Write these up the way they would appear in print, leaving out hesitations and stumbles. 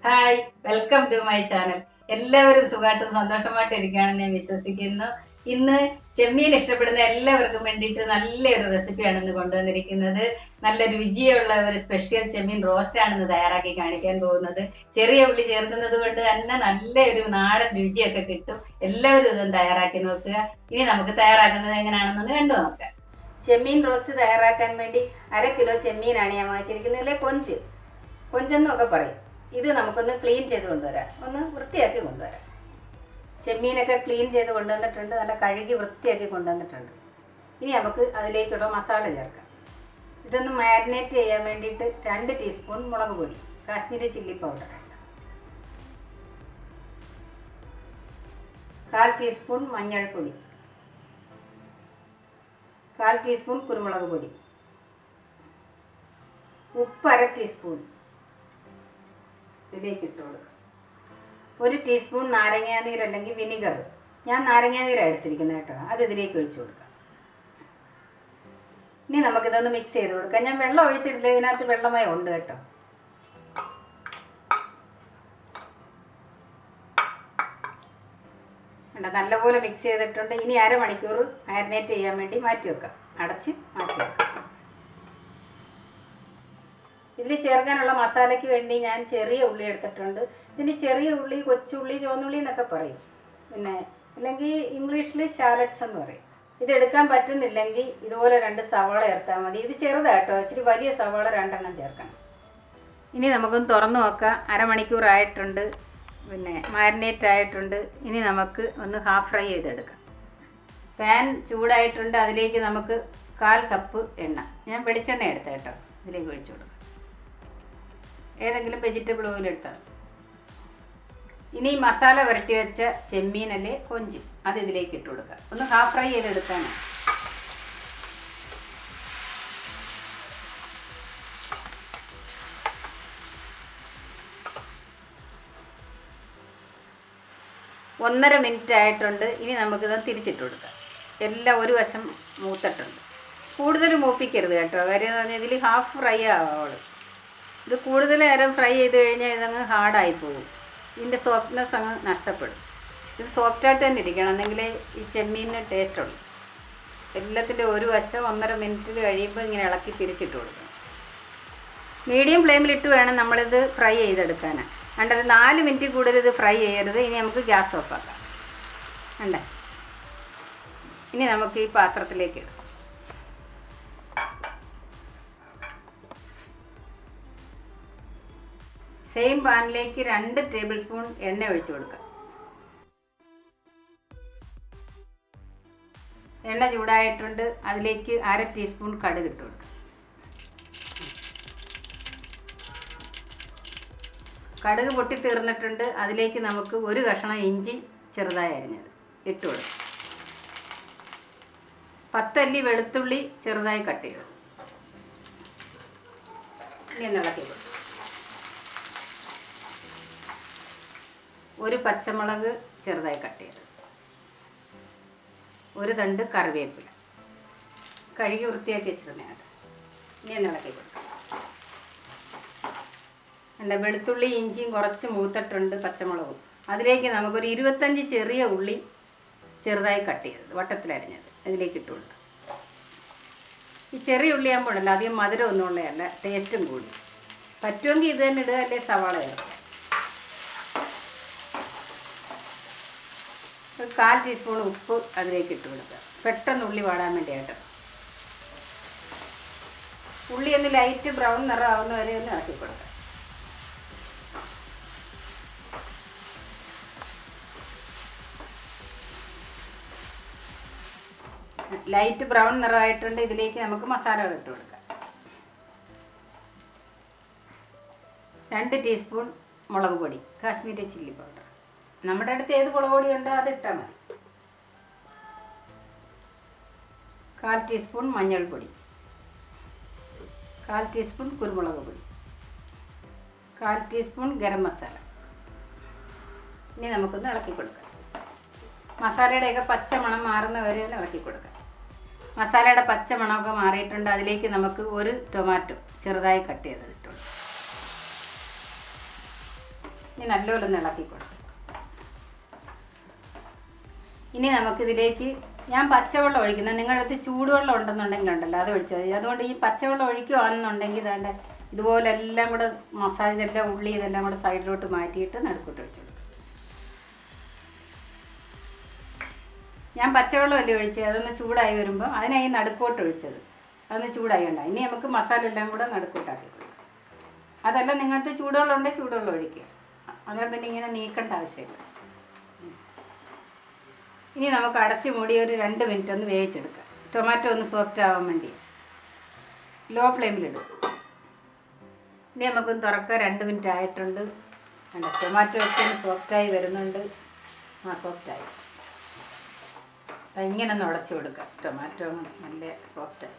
Hi, welcome to my channel. എല്ലാവരും സുഖമായിട്ടും സന്തോഷമായിട്ടും ഇരിക്കുകയാണെന്ന് ഞാൻ വിശ്വസിക്കുന്നു. ഇന്ന് ചെമ്മീൻ ഇഷ്ടപ്പെടുന്ന എല്ലാവർക്കും വേണ്ടിയിട്ട് നല്ലൊരു റെസിപ്പിയാണ് ഇന്ന് കൊണ്ടുവന്നിരിക്കുന്നത്. നല്ല രുചിയുള്ള ഒരു സ്പെഷ്യൽ ചെമ്മീൻ റോസ്റ്റ് ആണ് ഇന്ന് തയ്യാറാക്കി കാണിക്കാൻ പോകുന്നത്. ചെറിയ ഉള്ളി ചേർക്കുന്നത് കൊണ്ട് തന്നെ നല്ലൊരു നാടൻ രുചിയൊക്കെ കിട്ടും. എല്ലാവരും ഇതൊന്ന് തയ്യാറാക്കി നോക്കുക. ഇനി നമുക്ക് തയ്യാറാക്കുന്നത് എങ്ങനെയാണെന്നൊന്ന് കണ്ടു നോക്കാം. ചെമ്മീൻ റോസ്റ്റ് തയ്യാറാക്കാൻ വേണ്ടി 1/2 കിലോ ചെമ്മീനാണ് ഞാൻ വാങ്ങിച്ചിരിക്കുന്നത്. ഇതിലെ കൊഞ്ചെന്നൊക്കെ പറയും. ഇത് നമുക്കൊന്ന് ക്ലീൻ ചെയ്ത് കൊണ്ടുവരാം, ഒന്ന് വൃത്തിയാക്കി കൊണ്ടുവരാം. ചെമ്മീനൊക്കെ ക്ലീൻ ചെയ്ത് കൊണ്ടുവന്നിട്ടുണ്ട്, നല്ല കഴുകി വൃത്തിയാക്കി കൊണ്ടുവന്നിട്ടുണ്ട്. ഇനി നമുക്ക് അതിലേക്കുള്ള മസാല ചേർക്കാം. ഇതൊന്ന് മാരിനേറ്റ് ചെയ്യാൻ വേണ്ടിയിട്ട് 2 ടീസ്പൂൺ മുളക് പൊടി, കാശ്മീരി ചില്ലി പൗഡർ, 1/4 ടീസ്പൂൺ മഞ്ഞൾപ്പൊടി, 1/4 ടീസ്പൂൺ കുരുമുളക് പൊടി, ഉപ്പ് 1/2 ടീസ്പൂൺ ഇതിലേക്ക് ഇട്ട് കൊടുക്കുക. 1 ടീസ്പൂൺ നാരങ്ങാനീര് അല്ലെങ്കിൽ വിനിഗർ, ഞാൻ നാരങ്ങാനീരാണ് എടുത്തിരിക്കുന്നത് കേട്ടോ, അത് ഇതിലേക്ക് ഒഴിച്ചു കൊടുക്കാം. ഇനി നമുക്കിതൊന്ന് മിക്സ് ചെയ്ത് കൊടുക്കാം. ഞാൻ വെള്ളം ഒഴിച്ചിട്ടില്ല, ഇതിനകത്ത് വെള്ളമയം ഉണ്ട് കേട്ടോ. നല്ലപോലെ മിക്സ് ചെയ്തിട്ടുണ്ട്. ഇനി 1/2 മണിക്കൂർ മാരിനേറ്റ് ചെയ്യാൻ വേണ്ടി മാറ്റി വെക്കാം. അടച്ച് മാറ്റി വെക്കാം. ഇതിൽ ചേർക്കാനുള്ള മസാലയ്ക്ക് വേണ്ടി ഞാൻ ചെറിയ ഉള്ളി എടുത്തിട്ടുണ്ട്. ഇതിന് ചെറിയ ഉള്ളി, കൊച്ചുള്ളി, ചുവന്നുള്ളി എന്നൊക്കെ പറയും. പിന്നെ അല്ലെങ്കിൽ ഇംഗ്ലീഷിൽ ഷാലറ്റ്സ് എന്ന് പറയും. ഇതെടുക്കാൻ പറ്റുന്നില്ലെങ്കിൽ ഇതുപോലെ 2 സവാള ചേർത്താൽ മതി. ഇത് ചെറുതാട്ടോ, ഇച്ചിരി വലിയ സവാള 2 എണ്ണം ചേർക്കണം. ഇനി നമുക്കൊന്ന് തുറന്ന് നോക്കാം. 1/2 മണിക്കൂർ ആയിട്ടുണ്ട്, പിന്നെ മാരിനേറ്റ് ആയിട്ടുണ്ട്. ഇനി നമുക്ക് ഒന്ന് ഹാഫ് ഫ്രൈ ചെയ്തെടുക്കാം. പാൻ ചൂടായിട്ടുണ്ട്, അതിലേക്ക് നമുക്ക് 1/4 കപ്പ് എണ്ണ, ഞാൻ വെളിച്ചെണ്ണ എടുത്ത കേട്ടോ, ഇതിലേക്ക് ഒഴിച്ചു കൊടുക്കാം. ഏതെങ്കിലും വെജിറ്റബിൾ ഓയിൽ എടുത്താൽ. ഇനി മസാല വരട്ടി വെച്ച ചെമ്മീനല്ലേ കൊഞ്ച്, അത് ഇതിലേക്ക് ഇട്ട് കൊടുക്കുക. ഒന്ന് ഹാഫ് ഫ്രൈ ചെയ്തെടുക്കാനാണ്. ഒന്നര മിനിറ്റ് ആയിട്ടുണ്ട്. ഇനി നമുക്കിത് തിരിച്ചിട്ട് കൊടുക്കാം. എല്ലാം ഒരു വശം മൂത്തിട്ടുണ്ട്. കൂടുതൽ മൂപ്പിക്കരുത് കേട്ടോ, കാര്യം എന്ന് പറഞ്ഞാൽ ഇതിൽ ഹാഫ് ഫ്രൈ ആവുള്ളൂ. ഇത് കൂടുതൽ നേരം ഫ്രൈ ചെയ്ത് കഴിഞ്ഞാൽ ഇതങ്ങ് ഹാർഡായി പോകും, ഇതിൻ്റെ സോഫ്റ്റ്നെസ് അങ്ങ് നഷ്ടപ്പെടും. ഇത് സോഫ്റ്റായിട്ട് തന്നെ ഇരിക്കണം, എന്നെങ്കിലേ ഈ ചെമ്മീനിന് ടേസ്റ്റ് ഉള്ളൂ. എല്ലാത്തിൻ്റെ ഒരു വശം 1.5 മിനിറ്റിൽ കഴിയുമ്പോൾ ഇങ്ങനെ ഇളക്കി തിരിച്ചിട്ട് കൊടുക്കണം. മീഡിയം ഫ്ലെയിമിലിട്ട് വേണം നമ്മളിത് ഫ്രൈ ചെയ്തെടുക്കാനാണ്. കണ്ടത് 4 മിനിറ്റ് കൂടുതൽ ഇത് ഫ്രൈ ചെയ്യരുത്. ഇനി നമുക്ക് ഗ്യാസ് ഓഫ് ആക്കാം. കണ്ടേ, ഇനി നമുക്ക് ഈ പാത്രത്തിലേക്ക് ഇടാം. സെയിം പാനിലേക്ക് 2 ടേബിൾ സ്പൂൺ എണ്ണ ഒഴിച്ചു കൊടുക്കാം. എണ്ണ ചൂടായിട്ടുണ്ട്, അതിലേക്ക് 1/2 ടീസ്പൂൺ കടുക് ഇട്ട് കൊടുക്കാം. കടുക് പൊട്ടി തീർന്നിട്ടുണ്ട്, അതിലേക്ക് നമുക്ക് 1 കഷ്ണം ഇഞ്ചി ചെറുതായി അരിഞ്ഞത് ഇട്ട് കൊടുക്കാം. 10 അല്ലി വെളുത്തുള്ളി ചെറുതായി കട്ട് ചെയ്തത് ഇനി ഇളക്കി കൊടുക്കാം. 1 പച്ചമുളക് ചെറുതായി കട്ട് ചെയ്തത്, 1 തണ്ട് കറിവേപ്പില കഴുകി വൃത്തിയാക്കി വെച്ചിരുന്നതാണ്. ഇനി ഇളക്കി കൊടുക്കാം. എൻ്റെ വെളുത്തുള്ളി ഇഞ്ചിയും കുറച്ച് മൂത്തിട്ടുണ്ട്, പച്ചമുളകും. അതിലേക്ക് നമുക്കൊരു 25 ചെറിയ ഉള്ളി ചെറുതായി കട്ട് ചെയ്തത് വട്ടത്തിലരിഞ്ഞത് അതിലേക്ക് ഇട്ട് കൊടുക്കാം. ഈ ചെറിയ ഉള്ളി ആകുമ്പോഴല്ല അധികം മധുരം ഒന്നും ഉള്ളതല്ല, ടേസ്റ്റും കൂടി. പറ്റുമെങ്കിൽ ഇത് തന്നെ ഇടുക, അല്ലേ സവാള ചേർക്കാം. 1/4 ടീസ്പൂൺ ഉപ്പ് അതിലേക്ക് ഇട്ട് കൊടുക്കുക, പെട്ടെന്ന് ഉള്ളി വാടാൻ വേണ്ടിയായിട്ട്. ഉള്ളി ഒന്ന് ലൈറ്റ് ബ്രൗൺ നിറം ആവുന്ന വരെ ഒന്ന് ഇളക്കി കൊടുക്കുക. ലൈറ്റ് ബ്രൗൺ നിറമായിട്ടുണ്ട്, ഇതിലേക്ക് നമുക്ക് മസാലകൾ ഇട്ട് കൊടുക്കാം. 2 ടീസ്പൂൺ മുളക് പൊടി, കാശ്മീരി ചില്ലി പൗഡർ, നമ്മുടെ അടുത്ത് ഏത് മുളക് പൊടി ഉണ്ടോ അത് ഇട്ടാൽ മതി. 1/4 ടീസ്പൂൺ മഞ്ഞൾപ്പൊടി, 1/4 ടീസ്പൂൺ കുരുമുളക് പൊടി, 1/4 ടീസ്പൂൺ ഗരം മസാല. ഇനി നമുക്കൊന്ന് ഇളക്കി കൊടുക്കാം. മസാലയുടെയൊക്കെ പച്ചമണം മാറുന്ന വരെ ഒന്ന് ഇളക്കി കൊടുക്കാം. മസാലയുടെ പച്ചമണമൊക്കെ മാറിയിട്ടുണ്ട്, അതിലേക്ക് നമുക്ക് 1 ടൊമാറ്റോ ചെറുതായി കട്ട് ചെയ്തത് ഇട്ട് കൊടുക്കാം. ഇനി നല്ലപോലെ ഒന്ന് ഇളക്കി കൊടുക്കും. ഇനി നമുക്കിതിലേക്ക് ഞാൻ പച്ചവെള്ളം ഒഴിക്കുന്നത്, നിങ്ങളുടെ അടുത്ത് ചൂടുവെള്ളം ഉണ്ടെന്നുണ്ടെങ്കിലുണ്ടല്ലോ അത് ഒഴിച്ചാൽ മതി. അതുകൊണ്ട് ഈ പച്ചവെള്ളം ഒഴിക്കുകയാണെന്നുണ്ടെങ്കിൽ വേണ്ട ഇതുപോലെ എല്ലാം കൂടെ മസാല എല്ലാം ഉള്ളി ഇതെല്ലാം കൂടെ സൈഡിലോട്ട് മാറ്റിയിട്ട് നടുക്കോട്ട് ഒഴിച്ചു കൊടുക്കും. ഞാൻ പച്ചവെള്ളം അല്ലേ ഒഴിച്ചത്, അതൊന്ന് ചൂടായി വരുമ്പോൾ അതിനായി നടുക്കോട്ട് ഒഴിച്ചത്, അതൊന്ന് ചൂടായി ഉണ്ടാകും. ഇനി നമുക്ക് മസാല എല്ലാം കൂടെ നടുക്കോട്ടാക്കി കൊടുക്കാം. അതല്ല നിങ്ങൾക്ക് ചൂടുവെള്ളം ഉണ്ടെങ്കിൽ ചൂടുവെള്ളം ഒഴിക്കുക, അതുകൊണ്ട് പിന്നെ ഇങ്ങനെ നീക്കേണ്ട ആവശ്യമില്ല. ഇനി നമുക്ക് അടച്ച് മൂടി ഒരു 2 മിനിറ്റ് ഒന്ന് വേവിച്ചെടുക്കാം. ടൊമാറ്റോ ഒന്ന് സോഫ്റ്റ് ആവാൻ വേണ്ടി ലോ ഫ്ലെയിമിലിടും. ഇനി നമുക്കൊന്ന് തുറക്കാം. 2 മിനിറ്റ് ആയിട്ടുണ്ട്. ടൊമാറ്റോ ഒക്കെ ഒന്ന് സോഫ്റ്റായി വരുന്നുണ്ട്. സോഫ്റ്റായി. ഇങ്ങനെ ഒന്ന് ഉടച്ചു കൊടുക്കാം. ടൊമാറ്റോ നല്ല സോഫ്റ്റായി.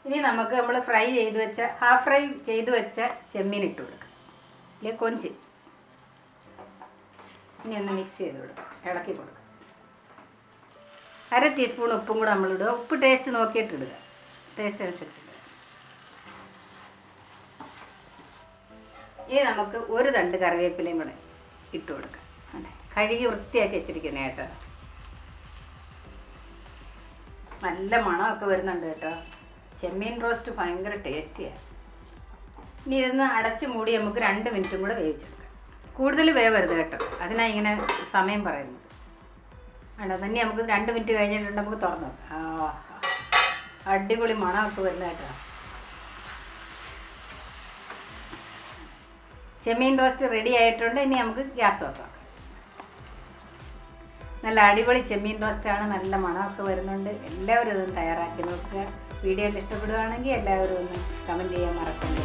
ഇനി നമുക്ക് നമ്മൾ ഫ്രൈ ചെയ്ത് വെച്ച ഹാഫ് ഫ്രൈ ചെയ്ത് വെച്ച ചെമ്മീൻ ഇട്ട് കൊടുക്കാം, ഇല്ലേ കൊഞ്ച്. ഇനി ഒന്ന് മിക്സ് ചെയ്ത് കൊടുക്കാം, ഇളക്കി കൊടുക്കാം. 1/2 ടീസ്പൂൺ ഉപ്പും കൂടെ നമ്മളിടുക. ഉപ്പ് ടേസ്റ്റ് നോക്കിയിട്ടിടുക, ടേസ്റ്റ് അനുസരിച്ചിടുക. ഇനി നമുക്ക് ഒരു തണ്ട് കറിവേപ്പിലയും കൂടെ ഇട്ട് കൊടുക്കാം. കഴുകി വൃത്തിയാക്കി വെച്ചിരിക്കുന്നത് കേട്ടോ. നല്ല മണമൊക്കെ വരുന്നുണ്ട് കേട്ടോ. ചെമ്മീൻ റോസ്റ്റ് ഭയങ്കര ടേസ്റ്റിയാണ്. ഇനി ഇതൊന്ന് അടച്ച് മൂടി നമുക്ക് 2 മിനിറ്റും കൂടെ വേവിച്ചെടുക്കാം. കൂടുതൽ വേവരുത് കേട്ടോ, അതിനാണ് ഇങ്ങനെ സമയം പറയുന്നത്. തന്നെ നമുക്ക് 2 മിനിറ്റ് കഴിഞ്ഞിട്ടുണ്ട്, നമുക്ക് തുറന്നു നോക്കാം. അടിപൊളി മണമൊക്കെ വരുന്ന കേട്ടോ. ചെമ്മീൻ റോസ്റ്റ് റെഡി ആയിട്ടുണ്ട്. ഇനി നമുക്ക് ഗ്യാസ് ഓഫ് ആക്കാം. നല്ല അടിപൊളി ചെമ്മീൻ റോസ്റ്റാണ്, നല്ല മണമൊക്കെ വരുന്നുണ്ട്. എല്ലാവരും ഇതൊന്ന് തയ്യാറാക്കി നോക്കുക. വീഡിയോ ഇഷ്ടപ്പെടുകയാണെങ്കിൽ എല്ലാവരും ഒന്ന് കമൻറ്റ് ചെയ്യാൻ മറക്കണ്ട.